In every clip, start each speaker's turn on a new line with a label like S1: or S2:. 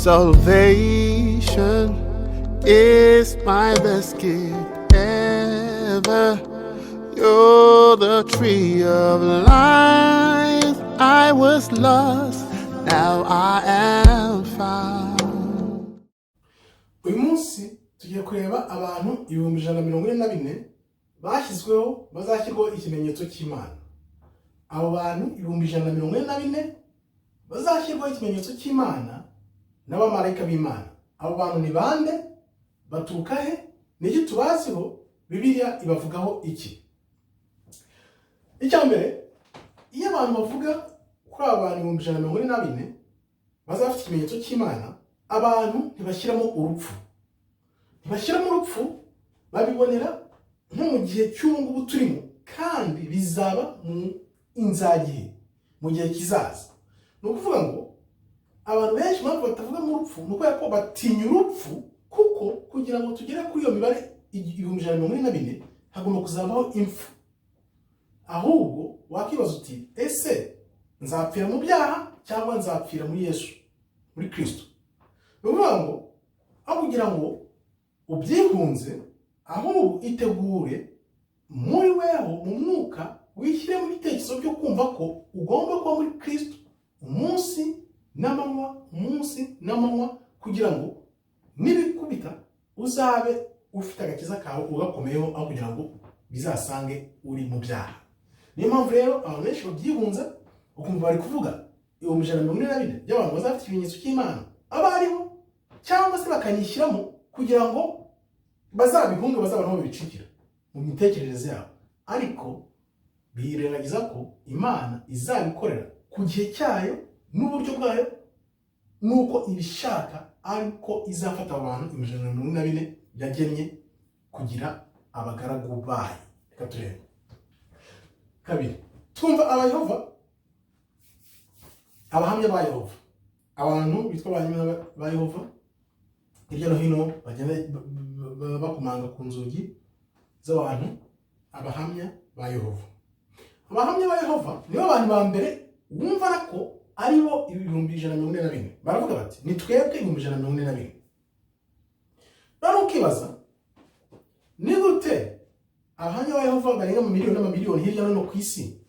S1: Salvation is my best gift ever. You're the tree of life. I was lost, now I am found.
S2: Uyu munsi tugiye kureba abantu 144 bashyizweho bazashyirwaho ikimenyetso cy'Imana. Abo bantu 144 bazashyirwaho ikimenyetso cy'Imana n'abamarayika b'Imana. Abo bantu ni bande? Baturuka he? Niki tubaziho? Bibiliya ibavugaho iki? Icyambere, iyo abantu bavuga kuri abantu 144 bazafite ikimenyetso cy'Imana, abantu ntibashyiramo urupfu. Ntibashyiramo urupfu, babibonera nko mu gihe cy'ubungubu turimo, kandi bizaba mu inzagihe mu gihe kizaza. Ni ukuvuga ngo abantu benshi mpamvu batavuga mu rupfu ni ukubera ko batinya urupfu, kuko kugira ngo tugere kuri iyo mibare 144 hagomba kuzabaho impfu. Ahubwo wakibaza uti, ese nzapfira mu byaha cyangwa nzapfira muri Yesu, muri Kristo? Ni ukuvuga ngo aho kugira ngo ubyihunze, ahubwo itegure muri weho mu mwuka, wishyire mu bitekerezo byo kumva ko ugomba kuba muri Kristo umunsi n'amanywa, kugira ngo nibikubita uzabe ufite agakiza kawe ugakomeyeho, aho kugira ngo bizasange uri mu byaha. Niyo mpamvu rero abantu benshi babyihunza, ukumva bari kuvuga 144 by'abantu bazafite ikimenyetso cy'Imana abariho, cyangwa se bakanyishyiramo kugira ngo bazabihunge, bazabona aho bibicikira mu mitekerereze yabo. Ariko birengagiza ko Imana izabikorera ku gihe cyayo n'uburyo bwayo, nuko ibishaka, ariko izafata abantu 144 yagennye kugira abagaragu bayo. Reka turebe. Kabiri, twumva abayehova, abahamya ba Yehova. Abantu bitwa abahamya ba Yehova hirya no hino bagenda bakomanga ku nzugi z'abantu. Abahamya ba Yehova, abahamya ba Yehova nibo abantu ba mbere wumva ko ari bo 144. Baravuga bati ni twebwe 144. Bano ukibaza ni gute abahamya ba Yehova barenga mu miliyoni n'amamiliyoni hirya no hino ku isi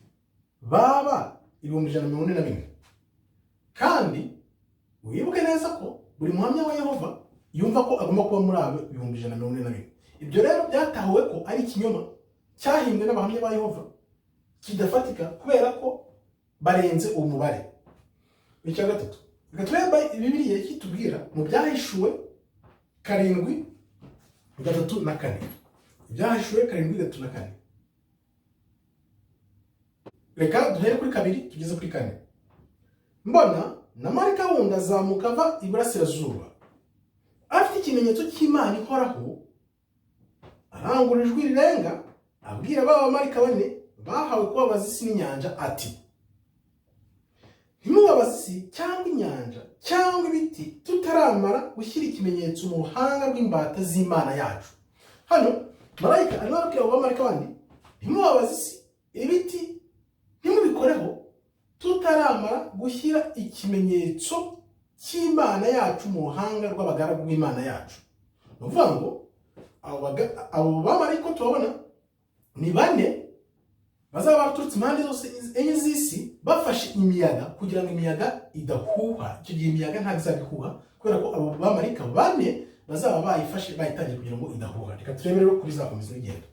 S2: baba 144? Kandi wibuke neza ko buri muhamya wa Yehova yumva ko agomba kuba muri abo 144. Ibyo rero byatahuwe ko ari ikinyoma cyahimbwe n'abahamya ba Yehova, kidafatika, kubera ko barenze uwo mubare. Icya gatatu, reka turebe Bibiliya kitubwira mu Byahishuwe 7:3-4. Ibyahishuwe 7:3-4. Reka duhere kuri 2 tugeze kuri 4. Mbona na marayika wundi azamuka ava iburasirazuba, afite ikimenyetso cy'Imana ihoraho, arangurura ijwi rirenga, abwira ba bamarayika 4 bahawe kubabaza isi n'inyanja ati, ntimubabaze isi cyangwa inyanja cyangwa ibiti tutaramara gushyira ikimenyetso mu ruhanga rw'imbata z'Imana yacu. Hano marayika arimo abwira abo bamarayika 4, ntimubabaze isi, ibiti ntimubikoreho tutaramara gushyira ikimenyetso cy'Imana yacu mu ruhanga rw'abagaragu b'Imana yacu. Ni ukuvuga ngo abo bamarayika tubabona ni 4 bazaba baturutse impande zose enye z'isi, bafashe imiyaga kugira ngo imiyaga idahuha. Icyo gihe imiyaga ntabwo izabihuha, kubera ko abo bamarayika 4 bazaba bayifashe, bayitangiye kugira ngo idahuha. Reka turebe rero kuri zakomeza n'igenda.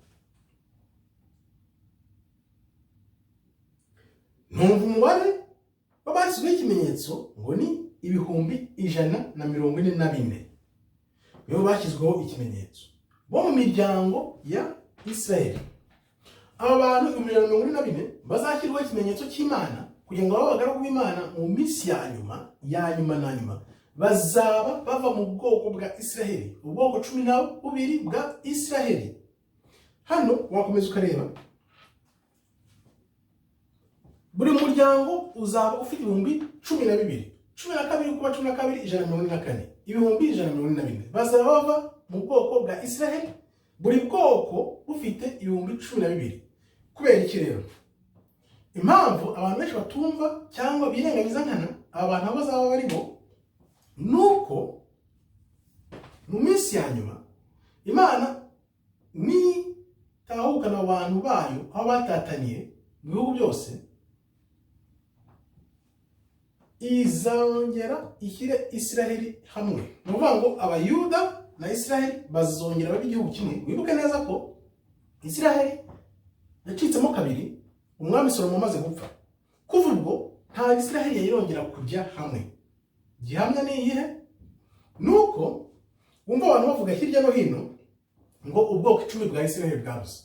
S2: Numva umubare w'abashyizweho ikimenyetso ngo ni 144,000. Nibo bashyizweho ikimenyetso bo mu miryango ya Israeli. Aba bantu 144 bazashyirwaho ikimenyetso cy'Imana kugira ngo abagaragu b'Imana mu minsi ya nyuma bazaba bava mu bwoko bwa Israeli, ubwoko 12 bwa Israeli. Hano wakomeza ukareba, buri muryango uzaba ufite 12,000. 12 kuba 12 144, 144 bazaba bava mu bwoko bwa Israeli, buri bwoko bufite 12,000. Kubera iki rero? Impamvu abantu benshi batumva cyangwa birengagiza nkana, abantu bazaba barimo nuko mu minsi ya nyuma Imana ni tahukana abantu bayo aho batataniye mu bihugu byose, izongera ishyire Isiraheli hamwe. Ni ukuvuga ngo Abayuda na Isiraheli bazongera babe igihugu kimwe. Wibuke neza ko Isiraheli yacitsemo kabiri umwami Salomo amaze gupfa. Kuva ubwo nta Isiraheli yayirongera kujya hamwe. Gihamya ni iyihe? Nuko wumva abantu bavuga hirya no hino ngo ubwoko 10 bwa Isiraheli bwabuze.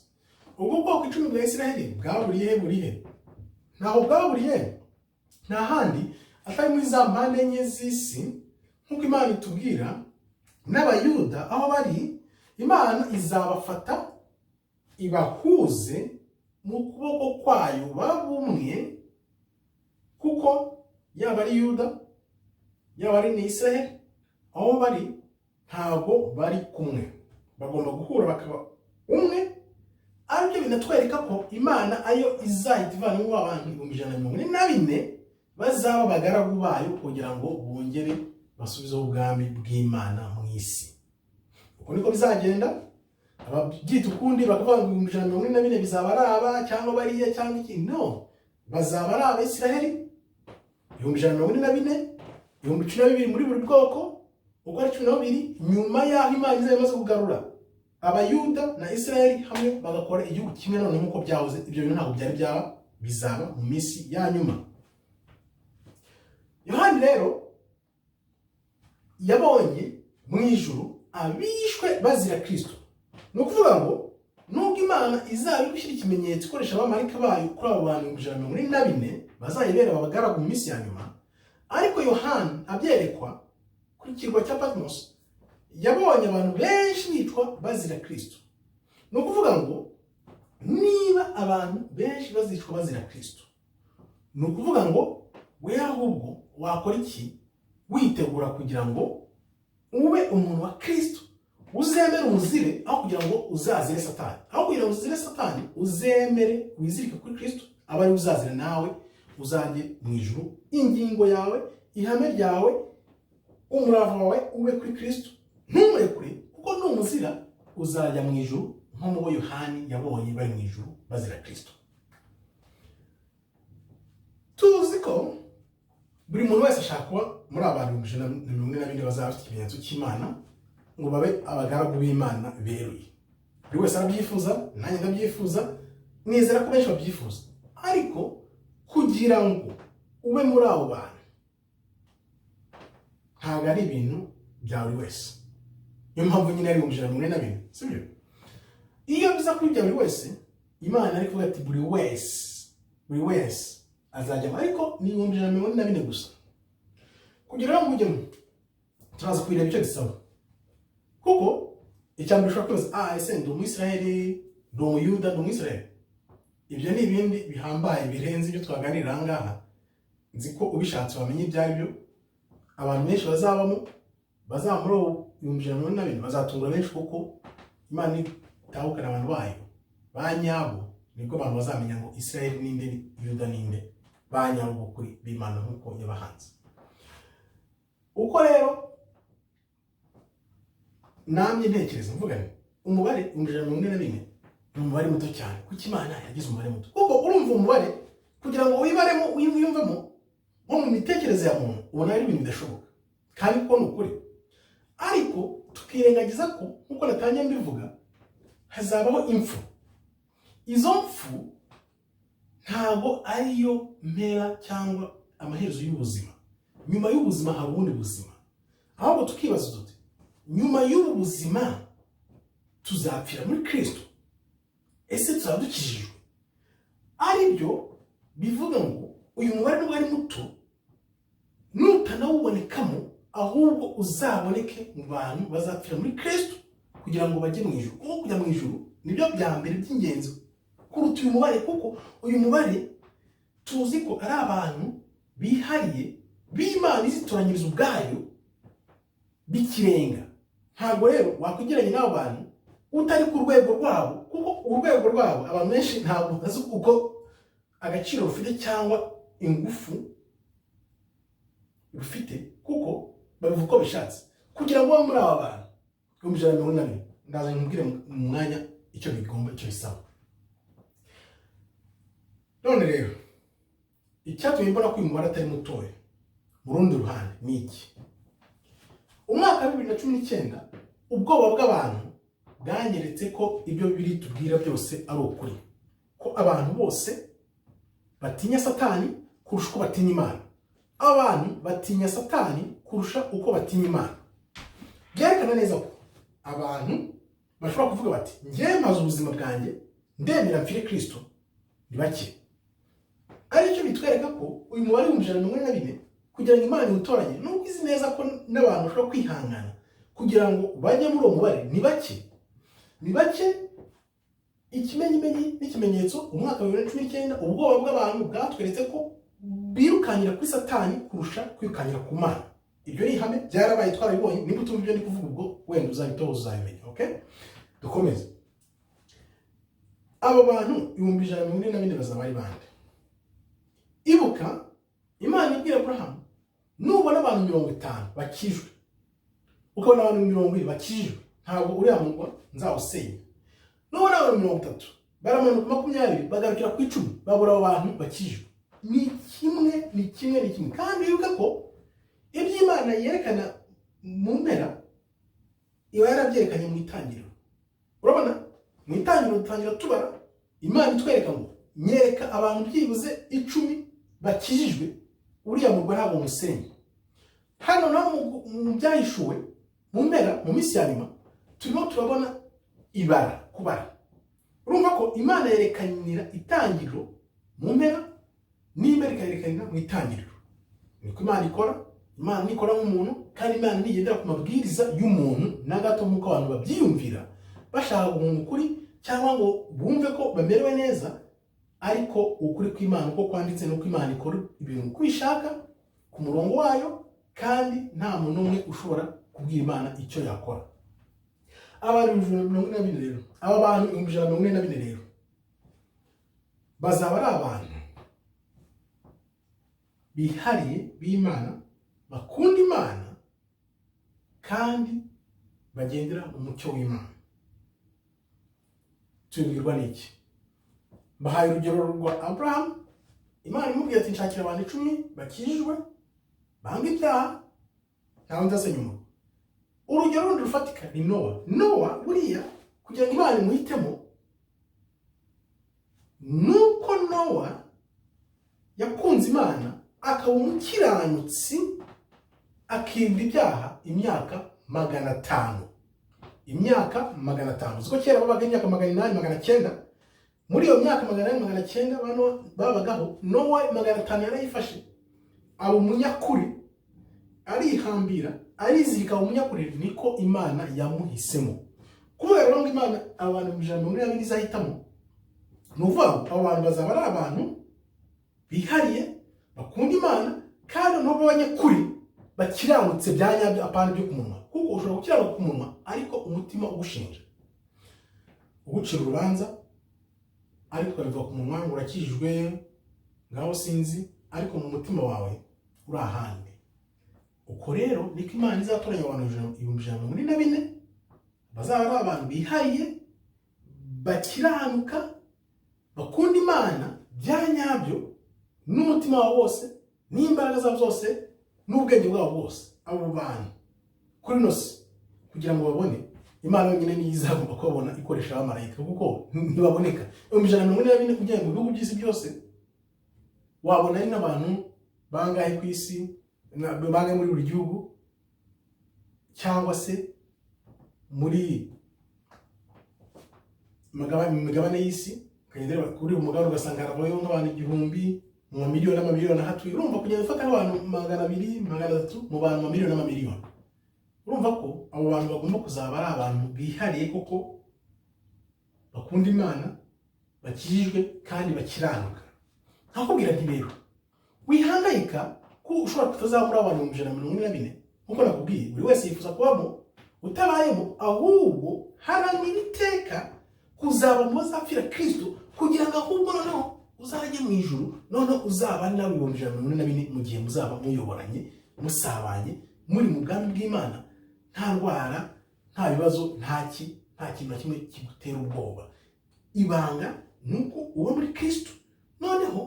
S2: Ubwo bwoko 10 bwa Isiraheli burihe? Ntaho bwaburiye, nta handi atari muri za mpande enye z'isi nk'uko Imana itubwira. N'Abayuda aho bari, Imana izabafata ibahuze mu kuboko kwayo babumwe, kuko yaba ari Yuda yaba ari Isiraheli aho bari ntabwo bari kumwe, bagomba guhura bakaba umwe. Aribyo binatwereka ko Imana ayo izahita ivanamo abantu 144 bazaba abagaragu bayo kugira ngo bongere basubizeho ubwami bw'Imana mu isi. Uko niko bizagenda. Ababyita ukundi bakavuga ngo 144 bizaba ari aba cyangwa bariya cyangwa iki. No, bazaba ari Abisiraheli 144, 12 muri buri bwoko, uko ari 12. Nyuma y'aho Imana izamaze kugarura Abayuda na Isiraheli hamwe bagakora igihugu kimwe none nk'uko byahoze, ibyo bintu ntabwo byari byaba, bizaba mu minsi ya nyuma. Yohani rero yabonye mu ijuru abishwe bazira Kristo. Ni ukuvuga ngo nubwo Imana izaba gushyira ikimenyetso ikoresha abamarayika bayo kuri abo bantu 144 bazayibera abagaragu mu minsi ya nyuma, ariko Yohani abyerekwa kuri kirwa cya Patmos yabonye abantu benshi bicwa bazira Kristo. Ni ukuvuga ngo niba abantu benshi bazicwa bazira Kristo, ni ukuvuga ngo we ahubwo wakora iki? Witegura kugira ngo ube umuntu wa Kristo, uzemere umuzire aho kugira ngo uzazire Satani. Aho kugira ngo uzire Satani, uzemere wizirike kuri Kristo, aba ari uzazire nawe uzajye mu ijuru. Ingingo yawe, ihame ryawe, umurava wawe ube kuri Kristo, ntumurekure, kuko numuzira uzajya mu ijuru nk'uko Yohani yabonye bari mu ijuru bazira Kristo. Tuzi ko buri muntu wese ashaka kuba muri abantu 144 bazaba bafite ikimenyetso cy'Imana ngo babe abagaragu b'Imana beruye. Buri wese arabyifuza, nanjye ndabyifuza, nizera ko benshi babyifuza. Ariko kugira ngo ube muri abo bantu ntabwo ari ibintu bya buri wese. Niyo mpamvu nyine ari 144, sibyo? Iyo biza kuri bya buri wese, Imana ari kuvuga ati buri wese azajya, ariko ni 144 gusa. Kugira ngo mujyemo turaza kwireba icyo gisaba, kuko icyambere ushobora kubaza ese ndi Umwisiraheli, ndi Umuyuda, ndi Umwisiraheli. Ibyo ni ibindi bihambaye birenze ibyo twaganirira aha ngaha. Nzi ko ubishatse wamenye ibyo ari byo. Abantu benshi bazabamo muri 144 bazatungura benshi, kuko Imana itahukana abantu bayo banyabo. Niko abantu bazamenya ngo Isiraheli ninde, Yuda ninde, banyabo kuri b'Imana nk'uko yabahanze. Uko rero namye ntekereza mvuga nti umubare 144 ni umubare muto cyane, kuko Imana yagize umubare muto. Kuko urumva umubare kugira ngo wibaremo uyumvemo nko mu mitekerereze ya muntu ubona ari ibintu bidashoboka, kandi ko nukuri. Ariko tukirengagiza ko nkuko natanye mbivuga hazabaho impfu. Izo mpfu ntabwo ariyo mpera cyangwa amaherezo y'ubuzima. Nyuma y'ubuzima hari ubundi buzima. Ahubwo tukibaza tuti nyuma y'ubu buzima tuzapfira muri Kristo, ese tuzadukijijwe? Aribyo bivuga ngo uyu mubare nubwo ari muto nutanawubonekamo, ahubwo uzaboneke mu bantu bazapfira muri Kristo kugira ngo bajye mu ijuru. Kuko kujya mu ijuru nibyo bya mbere by'ingenzi kuruta uyu mubare, kuko uyu mubare tuzi ko ari abantu bihariye b'Imana izitoranyiriza ubwayo bikirenga. Ntabwo rero wakwigeranya n'abo bantu utari ku rwego rwabo, kuko urwego rwabo abantu benshi ntabwo bazi uko agaciro rufite cyangwa ingufu rufite, kuko babivuga uko bishatse kugira ngo muri aba bantu 140 ndaza nkubwire mu mwanya icyo bigomba icyo bisaba. None rero icyatumye mbona ko uyu mubare atari mutoya mu rundi ruhande ni iki? Umwaka wa 2019 ubwoba bw'abantu bwanyeretse ko ibyo biri tubwira byose ari ukuri, ko abantu bose batinya Satani kurusha uko batinya Imana. Abantu batinya Satani kurusha uko batinya Imana. Byerekana neza ko abantu bashobora kuvuga bati ngiye maze ubuzima bwanjye ndemera mfire Kristo ni bake. Aricyo bitwereka ko uyu mubare w'140 kugira ngo Imana iwutoranye nuko izi neza ko n'abantu bashobora kwihangana kugira ngo bajye muri uwo mubare ni bake. Ni bake. Ikimenyimenyi n'ikimenyetso umwaka wa 2019 ubwoba bw'abantu bwatweretse ko birukanira kuri Satani kurusha kwirukanira ku Mana. Ibyo ni ihame byarabaye twarabibonye. Niba utumva ibyo ndi kuvuga ubwo wenda uzabitoza uzabimenya. Okay, dukomeze. Abo bantu 140 bazaba ari bande? Ibuka Imana ibwira Abraham nubona abantu 50 bakijwe ukabona abantu 20 bakijwe ntabwo uriya mugwa nzawusenya. Nubona abantu 30 baramanuka 20 bagarukira ku 10 babura abantu bakijwe. Ni kimwe kandi yuko ko iby'Imana yerekana mu mpera iba yarabyerekanye mu itangiriro. Urabona mu itangiriro dutangira tubara Imana itwereka ngo nyereka abantu byibuze 10 bakijijwe uriya mugwa ntabwo musenyi. Hano na mu byahishuwe mu mpera mu minsi ya nyuma turimo turabona ibara kubara. Urumva ko Imana yerekanira itangiriro mu mpera n'Imana ikayerekanira mu itangiriro. Niko Imana ikora. Imana nikora nk'umuntu kandi Imana ntigendera ku mabwiriza y'umuntu na gato nk'uko abantu babyiyumvira bashaka guhunga ukuri cyangwa ngo bumve ko bamerewe neza. Ariko ukuri kw'Imana uko kwanditse nuko Imana ikora ibintu uko ishaka ku murongo wayo kandi nta muntu umwe ushobora kubwira Imana icyo yakora. Abantu 140 rero, aba bantu 140 rero bazaba ari abantu bihariye b'Imana, bakunda Imana kandi bagendera mu mucyo w'Imana. Tubwirwa n'iki? Bahaye urugero rwa Abraham. Imana imubwiye ati nshakira abantu 10 bakijwe banga ibyaha ntawe ndasenyuma. Urugero rundi rufatika ni Nowa buriya kugira ngo Imana imuhitemo nuko Nowa yakunze Imana akaba umukiranutsi akimba ibyaha imyaka 500. Imyaka 500. Ziko kera babaga imyaka 800 900. Muri iyo myaka 800 900 bano babagaho Nowa 500 yarayifashe abo munyakuri arihambira arizirika umunyakuri. Niko Imana yamuhisemo. Kubera rero ngo Imana abantu 140 izahitamo nuvuga abo bantu bazaba ari abantu bihariye bakunda Imana kandi n'ubo banyakuri bakiranutse byanyabyo apana byo kumunwa. Kuko ushobora gukiranuka ku munwa ariko umutima ugushinja ugucira urubanza ariko biva ku munwa ngo urakijwe ngaho sinzi ariko mu mutima wawe uri ahandi. Uko rero niko Imana izatoranya abantu 140 bazaba ari abantu bihariye bakiranuka bakunda Imana byanyabyo n'umutima wabo wose n'imbaraga zabo zose n'ubwenge bwabo bwose. Abo bantu kuri nose kugira ngo babone Imana yonyine niyizagomba kubabona ikoresha abamarayika kuko ntibaboneka. 140 kugira ngo bihugu by'isi byose wabona ari n'abantu bangahe ku isi bangahe muri buri gihugu cyangwa se muri imigabane y'isi. Kagendera kuri umugabane ugasanga harabayeho nk'abantu 1000 mu miliyoni n'amamiliyoni hatuye. Urumva kugenda ufata abantu 200 300 mu bantu miliyoni n'amamiliyoni. Urumva ko abo bantu bagomba kuzaba ari abantu bihariye koko bakunda Imana bakijijwe kandi bakiranuka. Nakubwira nti rero wihangayika ko ushobora kutazamura abantu 140 nkuko nakubwiye. Buri wese yifuza kubamo utabayemo, ahubwo haranira iteka kuzaba mu bazapfira Kristo kugira ngo ahubwo noneho uzajye mu ijuru, noneho uzaba nawe 140 mu gihe muzaba muyoboranye musabanye muri mu bwami bw'Imana nta ndwara, nta bibazo, nta kintu na kimwe kigutera ubwoba. Ibanga nuko uba muri Kristo, noneho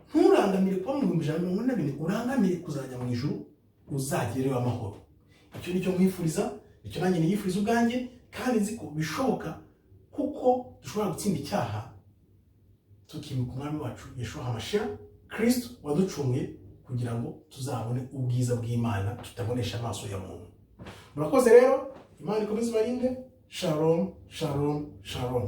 S2: nturangamire kuba mu 124, urangamire kuzajya mu ijuru, uzagereyo amahoro. Icyo nicyo nkwifuriza, icyo nanjye niyifuriza ubwanjye, kandi nzi ko bishoboka kuko dushobora gutsinda icyaha tukibuka umwami wacu Yeshua HaMashiach, Kristo waducunguye kugira ngo tuzabone ubwiza bw'Imana tutabonesha amaso ya muntu. Murakoze rero, Imana ikomeze ibarinde. Shalom, shalom, shalom.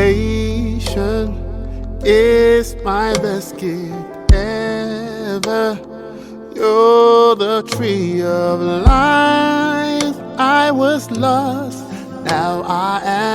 S1: Salvation is my best gift ever. You're the tree of life. I was lost, now I am.